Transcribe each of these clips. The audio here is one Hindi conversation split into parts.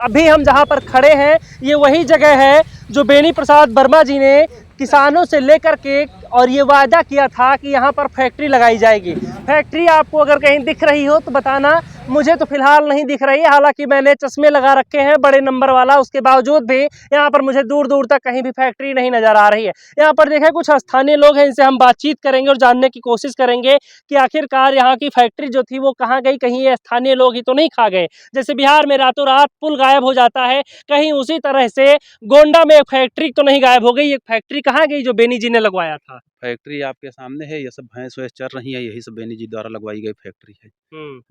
अभी हम जहां पर खड़े हैं ये वही जगह है जो बेनी प्रसाद वर्मा जी ने किसानों से लेकर के और ये वादा किया था कि यहाँ पर फैक्ट्री लगाई जाएगी। फैक्ट्री आपको अगर कहीं दिख रही हो तो बताना, मुझे तो फिलहाल नहीं दिख रही है। हालांकि मैंने चश्मे लगा रखे हैं बड़े नंबर वाला, उसके बावजूद भी यहाँ पर मुझे दूर दूर तक कहीं भी फैक्ट्री नहीं नजर आ रही है। यहाँ पर देखें कुछ स्थानीय लोग हैं, इनसे हम बातचीत करेंगे और जानने की कोशिश करेंगे कि आखिरकार यहाँ की फैक्ट्री जो थी वो कहाँ गई। कहीं ये स्थानीय लोग ही तो नहीं खा गए। जैसे बिहार में रातों रात पुल गायब हो जाता है, कहीं उसी तरह से गोंडा में एक फैक्ट्री तो नहीं गायब हो गई। एक फैक्ट्री कहाँ गई जो बेनी जी ने लगवाया था? फैक्ट्री आपके सामने है, ये सब भैंस वैंस चर रही है, यही सब बेनी जी द्वारा लगवाई गई फैक्ट्री है।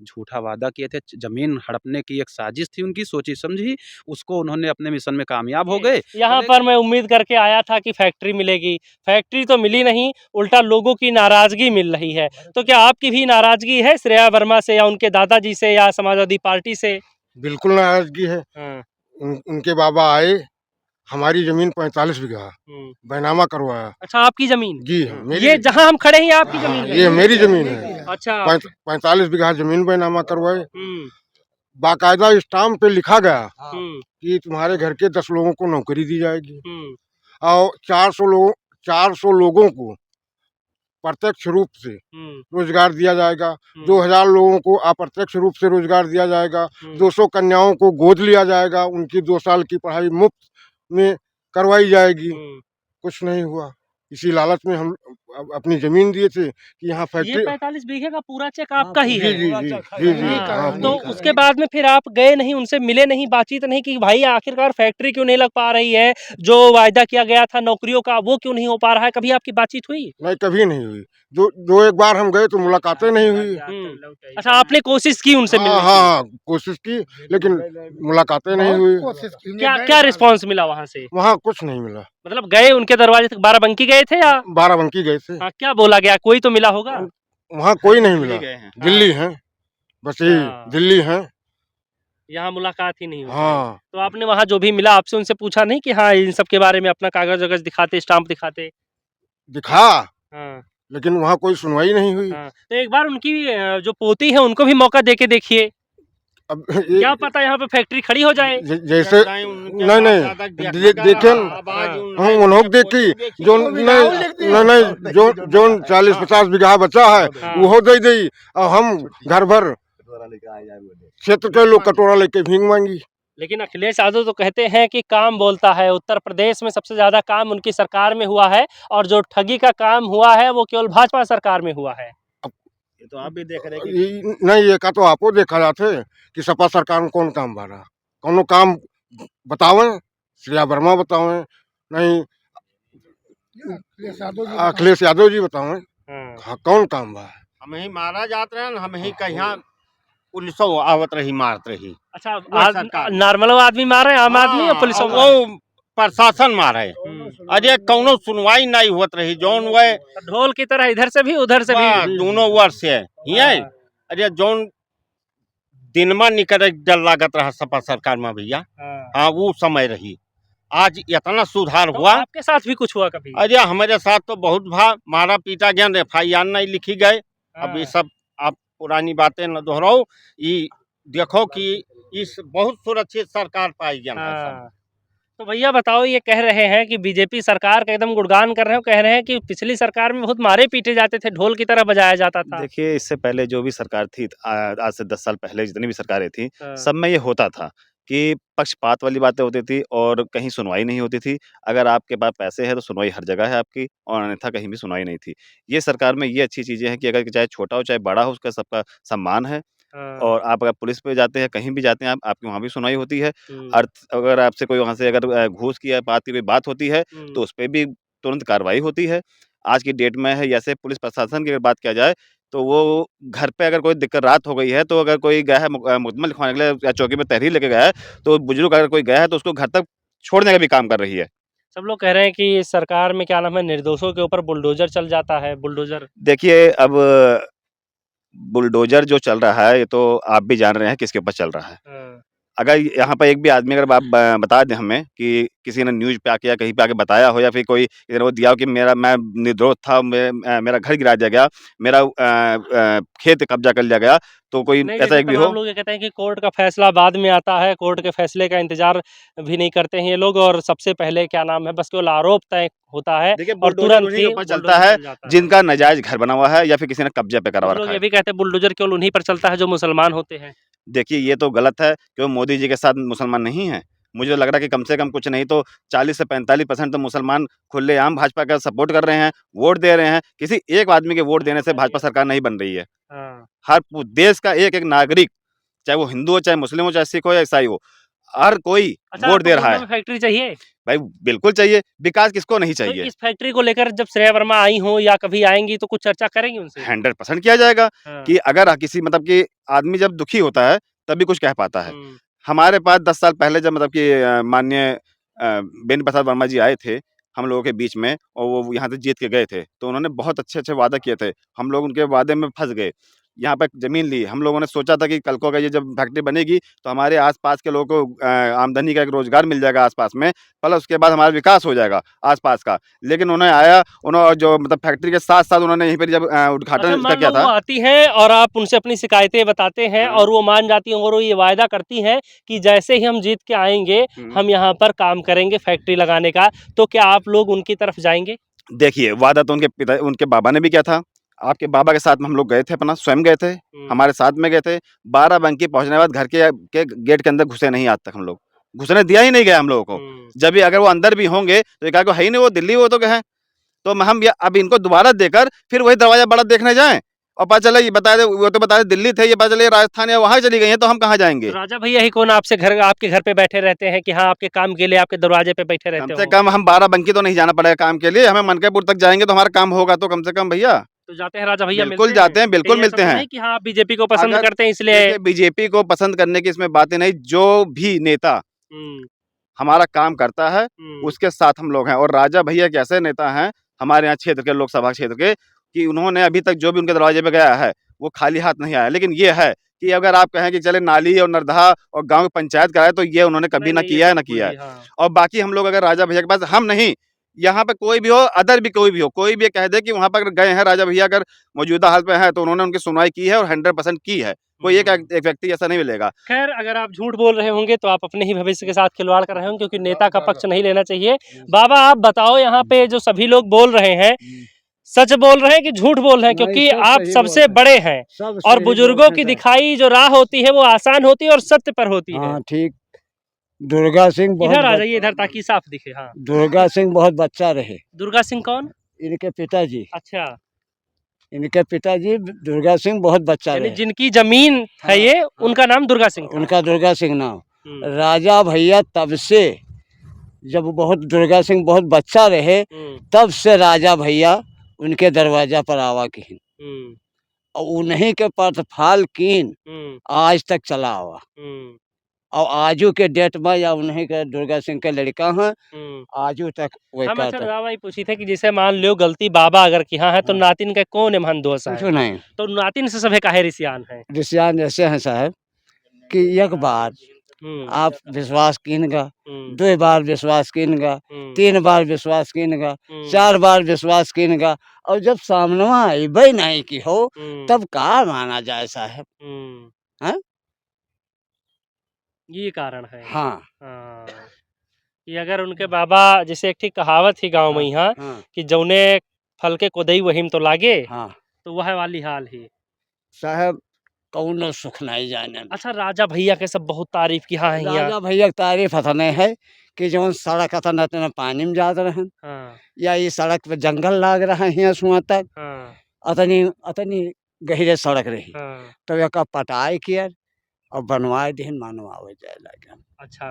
झूठा वादा किए थे, जमीन हड़पने की एक साजिश थी उनकी, सोची समझी, उसको उन्होंने अपने मिशन में कामयाब हो गए। यहाँ पर मैं उम्मीद करके आया था कि फैक्ट्री मिलेगी, फैक्ट्री तो मिली नहीं, उल्टा लोगों की नाराजगी मिल रही है। तो क्या आपकी भी नाराजगी है श्रेया वर्मा से या उनके दादाजी से या समाजवादी पार्टी से? बिल्कुल नाराजगी है। उनके बाबा आए, हमारी जमीन 45 बीघा बैनामा करवाया। अच्छा, आपकी जमीन? जी ये जहाँ हम खड़े हैं आपकी जमीन है? ये मेरी जमीन है। अच्छा। 45 बीघा जमीन बैनामा करवाए। बाकायदा स्टाम्प पे लिखा गया कि तुम्हारे घर के 10 लोगों को नौकरी दी जाएगी और 400 लोगों को प्रत्यक्ष रूप से रोजगार दिया जाएगा। 2000 लोगों को अप्रत्यक्ष रूप से रोजगार दिया जाएगा। 200 कन्याओं को गोद लिया जाएगा, उनकी 2 साल की पढ़ाई मुफ्त में करवाई जाएगी। कुछ नहीं हुआ। इसी लालच में हम अपनी जमीन दिए थे कि यहाँ फैक्ट्री। ये 45 बीघे का पूरा चेक आपका ही है? जी। तो उसके बाद में फिर आप गए नहीं, उनसे मिले नहीं, बातचीत नहीं कि भाई आखिरकार फैक्ट्री क्यों नहीं लग पा रही है, जो वायदा किया गया था नौकरियों का वो क्यों नहीं हो पा रहा है? कभी आपकी बातचीत हुई? नहीं, कभी नहीं हुई। जो एक बार हम गए तो मुलाकातें नहीं हुई। अच्छा, आपने कोशिश की उनसे मिलने की? हाँ, कोशिश की लेकिन मुलाकातें नहीं हुई। क्या रिस्पॉन्स मिला वहाँ से? वहाँ कुछ नहीं मिला। मतलब गए उनके दरवाजे तक, बाराबंकी गए थे या? बाराबंकी गए थे। हाँ, क्या बोला गया? कोई तो मिला होगा? वहाँ कोई नहीं मिला। दिल्ली है, बस यही दिल्ली है। यहाँ मुलाकात ही नहीं हुई। हाँ। तो आपने वहाँ जो भी मिला आपसे उनसे पूछा नहीं कि हाँ इन सब के बारे में अपना कागज वगज दिखाते, स्टाम्प दिखाते? दिखा, हाँ। लेकिन वहाँ कोई सुनवाई नहीं हुई। हाँ। तो एक बार उनकी जो पोती है उनको भी मौका देके देखिए, अब क्या पता यहाँ पे फैक्ट्री खड़ी हो जाए। जैसे नहीं देखे हम उन्होंने देखी जो नहीं जो 40-50 बीघा बचा है वो दे दी और हम घर भर क्षेत्र के लोग कटोरा लेके भींग मांगी। लेकिन अखिलेश यादव तो कहते हैं कि काम बोलता है। उत्तर प्रदेश में सबसे ज्यादा काम उनकी सरकार में हुआ है और जो ठगी का काम हुआ है वो केवल भाजपा सरकार में हुआ है। ये तो आप भी देख रहे हैं नहीं, ये का तो आपको देखा जाते कि सपा सरकार में कौन काम भरा, कौन काम बतावे, श्रेया वर्मा बतावे, नहीं अखिलेश यादव जी बतावे कौन काम बा। हम ही मारा जात रहे, हम ही कहीं पुलिस आवत रही मारत रही। अच्छा, नॉर्मल आदमी मारे, आम आदमी और पुलिस? वो प्रशासन मारे, अजय कौनो सुनवाई नहीं होत रही। जौन वह ढोल की तरह इधर से भी उधर से भी दोनों वर्ष है अजय जौन दिनमा निकल डर लागत रहा सपा सरकार में भैया। हाँ, वो समय रही। आज इतना सुधार हुआ। आपके साथ भी कुछ हुआ कभी? अजय हमारे साथ तो बहुत मारा पीटा गया, FIR नहीं लिखी गए। अब ये सब आप पुरानी बातें न दोहराओ। ये देखो कि इस बहुत सुरक्षित सरकार पाई गया। तो भैया बताओ, ये कह रहे हैं कि बीजेपी सरकार का एकदम गुणगान कर रहे हो, कह रहे हैं कि पिछली सरकार में बहुत मारे पीटे जाते थे, ढोल की तरह बजाया जाता था। देखिए, इससे पहले जो भी सरकार थी, आज से 10 साल पहले जितनी भी सरकारें थी, सब में ये होता था कि पक्षपात वाली बातें होती थी और कहीं सुनवाई नहीं होती थी। अगर आपके पास पैसे हैं तो सुनवाई हर जगह है आपकी, और अन्यथा कहीं भी सुनवाई नहीं थी। ये सरकार में ये अच्छी चीज़ें हैं कि अगर चाहे छोटा हो चाहे बड़ा हो, उसका सबका सम्मान है। और आप अगर पुलिस पे जाते हैं, कहीं भी जाते हैं, आपकी वहाँ भी सुनवाई होती है। अगर आपसे कोई वहाँ से अगर घूस की या बात की कोई बात होती है तो उस पे भी तुरंत कार्रवाई होती है। आज की डेट में है, जैसे पुलिस प्रशासन की अगर बात किया जाए तो वो घर पे अगर कोई दिक्कत रात हो गई है, तो अगर कोई गया है मुकदमा लिखवाने के लिए या चौकी में तहरीर लेके गया है, तो बुजुर्ग अगर कोई गया है तो उसको घर तक छोड़ने का भी काम कर रही है। सब लोग कह रहे हैं कि इस सरकार में क्या नाम है, निर्दोषों के ऊपर बुलडोजर चल जाता है। बुलडोजर देखिए, अब बुलडोजर जो चल रहा है ये तो आप भी जान रहे हैं किसके ऊपर चल रहा है। अगर यहाँ पर एक भी आदमी अगर आप बता दें हमें कि किसी ने न्यूज़ पे आके या कहीं पे आके बताया हो या फिर कोई किसी ने वो दिया हो कि मैं निर्दोष था, मेरा घर गिरा दिया गया, मेरा खेत कब्जा कर लिया गया, तो कोई नहीं, ऐसा जैसे एक भी तमाम हो। लोग ये कहते हैं कि कोर्ट का फैसला बाद में आता है, कोर्ट के फैसले का इंतजार भी नहीं करते हैं ये लोग, और सबसे पहले क्या नाम है, बस केवल आरोप तय होता है देखिए, और बुलडोजर तुरंत उन्हीं ही के ऊपर चलता बुलडोजर है चल जाता है। जिनका नाजायज घर बना हुआ है या फिर किसी ने कब्जे पे करा कुछ लोग रखा ये है। भी कहते हैं बुलडोजर केवल उन्हीं पर चलता है जो मुसलमान होते हैं। देखिए, ये तो गलत है कि वो मोदी जी के साथ मुसलमान नहीं है। मुझे लग रहा है कि कम से कम कुछ नहीं तो 40 से 45% तो मुसलमान खुलेआम भाजपा का सपोर्ट कर रहे हैं, वोट दे रहे हैं। किसी एक आदमी के वोट देने से भाजपा सरकार नहीं बन रही है। हाँ। हर देश का एक-एक नागरिक, चाहे वो हिंदू हो, चाहे मुस्लिम हो, चाहे सिख हो या ईसाई हो, हर कोई अच्छा, वोट आपको दे रहा गोंडा है। में फैक्ट्री चाहिए? भाई बिल्कुल चाहिए, विकास किसको नहीं तो चाहिए? इस फैक्ट्री को लेकर जब श्रेया वर्मा आई हों या कभी आएँगी तो कुछ चर्चा करेंगी उनसे? 100% किया जाएगा हाँ। कि अगर किसी मतलब कि आदमी जब दुखी होता है, तभी कुछ कह पाता है। हुँ। हमारे पास 10 साल पहले जब मतलब कि माननीय बेनी प्रसाद वर्मा जी आए थे, हम लोगों के बीच में और वो यहाँ से जीत के गए थे, तो उन्होंने बहुत अच्छे-अच्छे वादा किए थे। हम लोग उनके वादे में फँस गए। यहाँ पे ज़मीन ली, हम लोगों ने सोचा था कि कल को अगर ये जब फैक्ट्री बनेगी, तो हमारे आस-पास के लोगों को आमदनी का एक रोज़गार मिल जाएगा आस-पास में, प्लस उसके बाद हमारा विकास हो जाएगा आस-पास का। लेकिन उन्होंने आया, उन्होंने जो मतलब फैक्ट्री के साथ-साथ उन्होंने यहीं पर जब अच्छा, उद्घाटन इसका मान किया लो वो था। आती हैं और आप उनसे अपनी शिकायतें बताते हैं हाँ। और वो मान जाती हैं और वो ये वायदा करती हैं कि जैसे ही हम जीत के आएँगे, हुँ। हम यहाँ पर काम करेंगे फैक्ट्री लगाने का, तो क्या आप लोग उनकी तरफ जाएँगे? देखिए, वादा तो उनके बाबा ने भी किया था। आपके बाबा के साथ में हम लोग गए थे, अपना स्वयं गए थे, हमारे साथ में गए थे। बाराबंकी पहुँचने के बाद घर के गेट के अंदर घुसे नहीं आज तक हम लोग। घुसने दिया ही नहीं गया हम लोगों को। हुँ। जब भी अगर वो अंदर भी होंगे, तो ये कहा को है ही नहीं, वो दिल्ली वो तो गए हैं। तो हम या अब इनको दोबारा देकर फिर वही दरवाज़ा बड़ा देखने जाएँ और पता चला ये बताए वो तो बताए दिल्ली थे, ये पता चला ये राजस्थान या वहाँ चली गई हैं, तो हम कहाँ तो जाएँगे? राजा भैया ही कौन आपके घर पे बैठे रहते हैं कि हाँ, आपके काम के लिए आपके दरवाजे पे बैठे कम रहते से हों? कम हम बाराबंकी तो नहीं जाना पड़ेगा काम के लिए, हमें मनकेपुर तक जाएँगे तो हमारा काम होगा तो कम से कम भैया। तो जाते हैं राजा भैया बिल्कुल मिलते हैं? जाते हैं, बिल्कुल कहीं ऐसा मिलते तो हैं। नहीं कि हाँ, आप बीजेपी को पसंद अगर करते हैं इसलिए देखिए, बीजेपी को पसंद करने की इसमें बातें नहीं, जो भी नेता हुँ, हमारा काम करता है, हुँ, उसके साथ हम लोग हैं और राजा भैया एक ऐसे नेता हैं, हमारे यहाँ क्षेत्र के लोकसभा क्षेत्र के, कि उन्होंने अभी तक जो भी उनके दरवाजे पे गया है, वो खाली हाथ नहीं आया। लेकिन ये है कि अगर आप कहें कि चले नाली और नरदहा और गाँव की पंचायत कराए, तो ये उन्होंने कभी नहीं, ना नहीं, ये किया है, तो ना बिल्कुल किया है। ही हाँ। और बाकी हम लोग अगर राजा भैया के पास हम नहीं, यहाँ पे कोई भी हो, अदर भी कोई भी हो, कोई भी ये कह दे कि वहाँ पर अगर गए हैं राजा भैया अगर मौजूदा हाल पे हैं, तो उन्होंने उनकी सुनवाई की है और 100% की है। कोई एक हुँ। एक व्यक्ति ऐसा नहीं मिलेगा। खैर, अगर आप झूठ बोल रहे होंगे तो आप अपने ही भविष्य के साथ खिलवाड़ कर रहे होंगे क्योंकि नेता का पक्ष नहीं लेना चाहिए। बाबा आप बताओ यहाँ पे जो सभी लोग बोल रहे हैं, सच बोल रहे हैं कि झूठ बोल रहे हैं? क्योंकि आप सबसे बड़े हैं और बुजुर्गों की दिखाई जो राह होती है वो आसान होती है और सत्य पर होती है। हाँ ठीक। दुर्गा सिंह बहुत इधर आ जाइए इधर ताकि साफ दिखे। हाँ, दुर्गा सिंह बहुत बच्चा रहे। दुर्गा सिंह कौन? इनके पिताजी अच्छा, दुर्गा सिंह बहुत बच्चा यानी रहे। जिनकी जमीन है ये उनका नाम दुर्गा सिंह था। उनका दुर्गा सिंह नाम। हुँ, राजा भैया तब से जब दुर्गा सिंह बहुत बच्चा रहे, हुँ, तब से राजा भैया उनके दरवाजा पर आवा की हुँ, और उन्हीं के प्रतिफल कीन हुँ, आज तक चला हुआ। हुँ, और आजू के डेट में या उन्हीं के दुर्गा सिंह के लड़का हैं, हुँ। आजू तक वही हम अच्छा करता। बाबा ये पूछी थे कि जैसे मान लो गलती बाबा अगर की हाँ है तो नातिन का कौन एमहन दोष कुछ है? नहीं। तो नातिन से सभे काहे रिसियान है? ऋषियान ऐसे हैं साहब कि एक बार हुँ, आप विश्वास कीनगा, हुँ, 2 बार विश्वास कीनगा, हुँ, 3 बार विश्वास कीनगा, हुँ, 4 बार विश्वास कीनगा और जब सामनवा अइबे नहीं की हो, हुँ, तब का माना जाए साहब? हुँ। हैं? ये कारण है। हाँ, हाँ, कि अगर उनके बाबा जैसे एक ठीक कहावत थी गाँव में यहाँ हाँ, कि जौने फल के कोदई वहीम तो लागे, हाँ। तो वह वाली हाल ही। साहब कौनो सुख नहीं जाने में। अच्छा राजा भैया के सब बहुत तारीफ की हाँ हियाँ। राजा भैया की तारीफ अतने है कि जौन सड़क अतने अतने पानी में जात रहन हाँ, या ये सड़क पे जंगल लाग रहा है यहाँ सुआ तक, हाँ, अतनी अतनी गहरे सड़क रही। हाँ। तो एका पटाई किया और बनवाए दिहन मनवावे जाए लगे। अच्छा,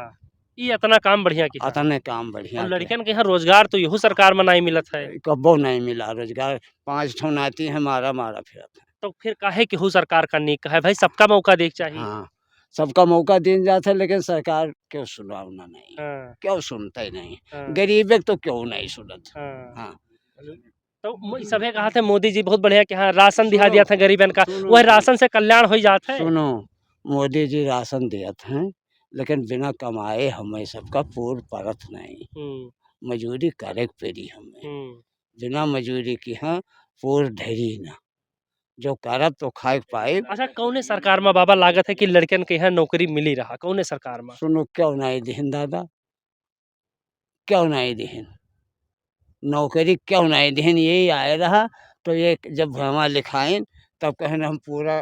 ये इतना काम बढ़िया किया। अतने काम बढ़िया और किया। लड़कन के यहाँ रोजगार तो यहू सरकार में नहीं मिलत है। कब्बो नहीं मिला रोजगार। 5 ठो नाती है मारा फिरत है। तो फिर काहे केहू सरकार का नीक है भाई सबका मौका देख चाहिए। हाँ, सबका मौका दिन जाता है लेकिन सरकार क्यों सुनावना नहीं, हाँ, क्यों सुनते नहीं। हाँ, गरीब तो क्यों नहीं सुनत। हाँ। हाँ। तो सभे कहा थे मोदी जी बहुत बढ़िया कि हाँ राशन दिया दिया था गरीबन का, सुनो, वह राशन से कल्याण हो जाता है। सुनो, मोदी जी राशन देत हैं लेकिन बिना कमाए हमें सबका पूर परत नहीं। मजूरी करे पेरी हमें, बिना मजूरी की हाँ पूर ढेरी ना, जो करब तो खाए पाए। अच्छा, कौने सरकार में बाबा लागत है कि लड़कियन के यहाँ नौकरी मिली रहा, कौने सरकार में? सुनो क्यों नहीं दिहन दादा, क्यों नहीं दिहन नौकरी, क्यों नहीं दिहन, यही आए रहा। तो ये जब हमारा लिखाइन तब कहन हम पूरा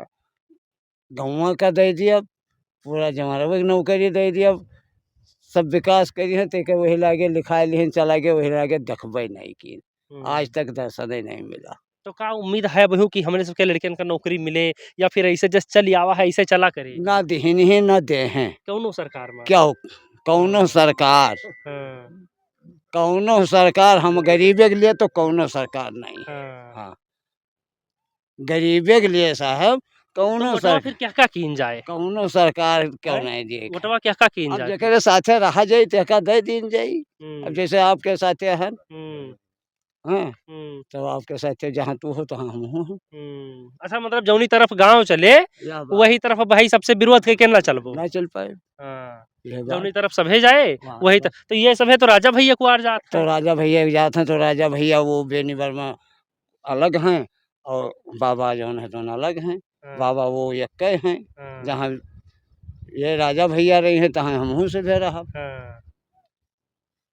गाँव का दे दिया, पूरा जमाना की नौकरी दे दिया, सब विकास करी है तो वही लागे लिखाए लिहन चला गया, वही लागे देखबे नहीं की, आज तक दर्शन ही नहीं मिला। तो का उम्मीद है बहू कि हमने सबके लड़कियन का नौकरी मिले, या फिर ऐसे जस्ट चल आवा है ऐसे चला करे? ना दिहन ही ना दे हैं कौनो सरकार में? क्यों, कौनो सरकार, हाँ, कौनो सरकार, हम गरीबे के लिए तो कौनो सरकार नहीं। हाँ। हाँ, गरीबे के लिए साहब तो कौनो वोटवा सर, फिर क्या क्या कीन जाए? कौनो सरकार क्यों हैं? नहीं दिए। वोटवा क्या क्या कीन अब जाए? जेकरे साथे रहा जाई तेका दे दीन जाई। हम्म, अब जैसे आपके साथे हन, हम्म, हाँ, हम्म, तो आपके साथे जहाँ तू हो तहाँ हम हूँ। अच्छा, मतलब जौनी तरफ गांव चले वही तरफ भाई सबसे विरोध के ना चलबो। ना चल पाए। हाँ, यह बात। जौनी तरफ सभे जाए हाँ, वही तो ये सभे तो राजा भैया कुआर जात तो है। राजा भैया जाते हैं, तो राजा भैया वो बेनी वर्मा अलग हैं और बाबा जो है तो अलग हैं। हाँ, बाबा वो एक हैं, हाँ, जहाँ ये राजा भैया रही हैं तहाँ हम से भी रहा। हाँ।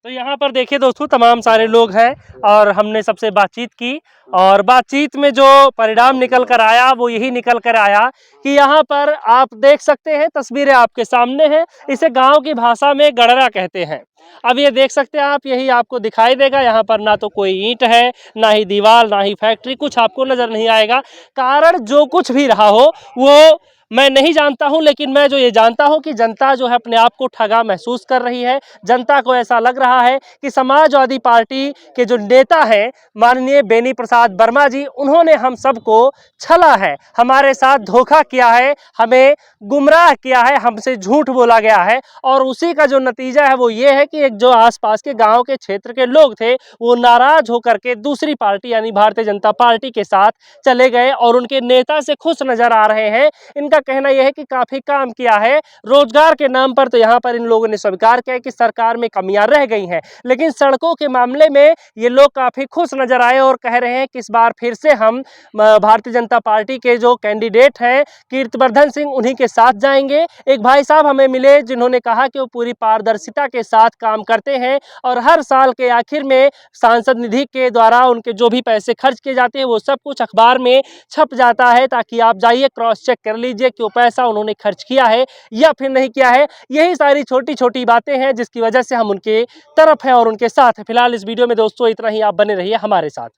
तो यहाँ पर देखिए दोस्तों, तमाम सारे लोग हैं और हमने सबसे बातचीत की, और बातचीत में जो परिणाम निकल कर आया वो यही निकल कर आया कि यहाँ पर आप देख सकते हैं, तस्वीरें आपके सामने हैं, इसे गांव की भाषा में गड़रा कहते हैं। अब ये देख सकते हैं आप, यही आपको दिखाई देगा, यहाँ पर ना तो कोई ईंट है, ना ही दीवार, ना ही फैक्ट्री, कुछ आपको नजर नहीं आएगा। कारण जो कुछ भी रहा हो वो मैं नहीं जानता हूं, लेकिन मैं जो ये जानता हूं कि जनता जो है अपने आप को ठगा महसूस कर रही है। जनता को ऐसा लग रहा है कि समाजवादी पार्टी के जो नेता हैं माननीय बेनी प्रसाद वर्मा जी, उन्होंने हम सबको छला है, हमारे साथ धोखा किया है, हमें गुमराह किया है, हमसे झूठ बोला गया है, और उसी का जो नतीजा है वो ये है कि एक जो आसपास के गांव के क्षेत्र के लोग थे वो नाराज होकर के दूसरी पार्टी यानी भारतीय जनता पार्टी के साथ चले गए और उनके नेता से खुश नजर आ रहे हैं। इनका कहना यह है कि काफी काम किया है रोजगार के नाम पर, तो यहाँ पर इन लोगों ने स्वीकार किया कि सरकार में कमियां रह गई हैं, लेकिन सड़कों के मामले में ये लोग काफी खुश नजर आए और कह रहे हैं कि इस बार फिर से हम भारतीय जनता पार्टी के जो कैंडिडेट हैं कीर्तिवर्धन सिंह, उन्हीं के साथ जाएंगे। एक भाई साहब हमें मिले जिन्होंने कहा कि वो पूरी पारदर्शिता के साथ काम करते हैं और हर साल के आखिर में सांसद निधि के द्वारा उनके जो भी पैसे खर्च किए जाते हैं वो सब कुछ अखबार में छप जाता है, ताकि आप जाइए क्रॉस चेक कर लीजिए कि वो पैसा उन्होंने खर्च किया है या फिर नहीं किया है। यही सारी छोटी छोटी बातें हैं जिसकी वजह से हम उनके तरफ हैं और उनके साथ हैं। फिलहाल इस वीडियो में दोस्तों इतना ही, आप बने रहिए हमारे साथ।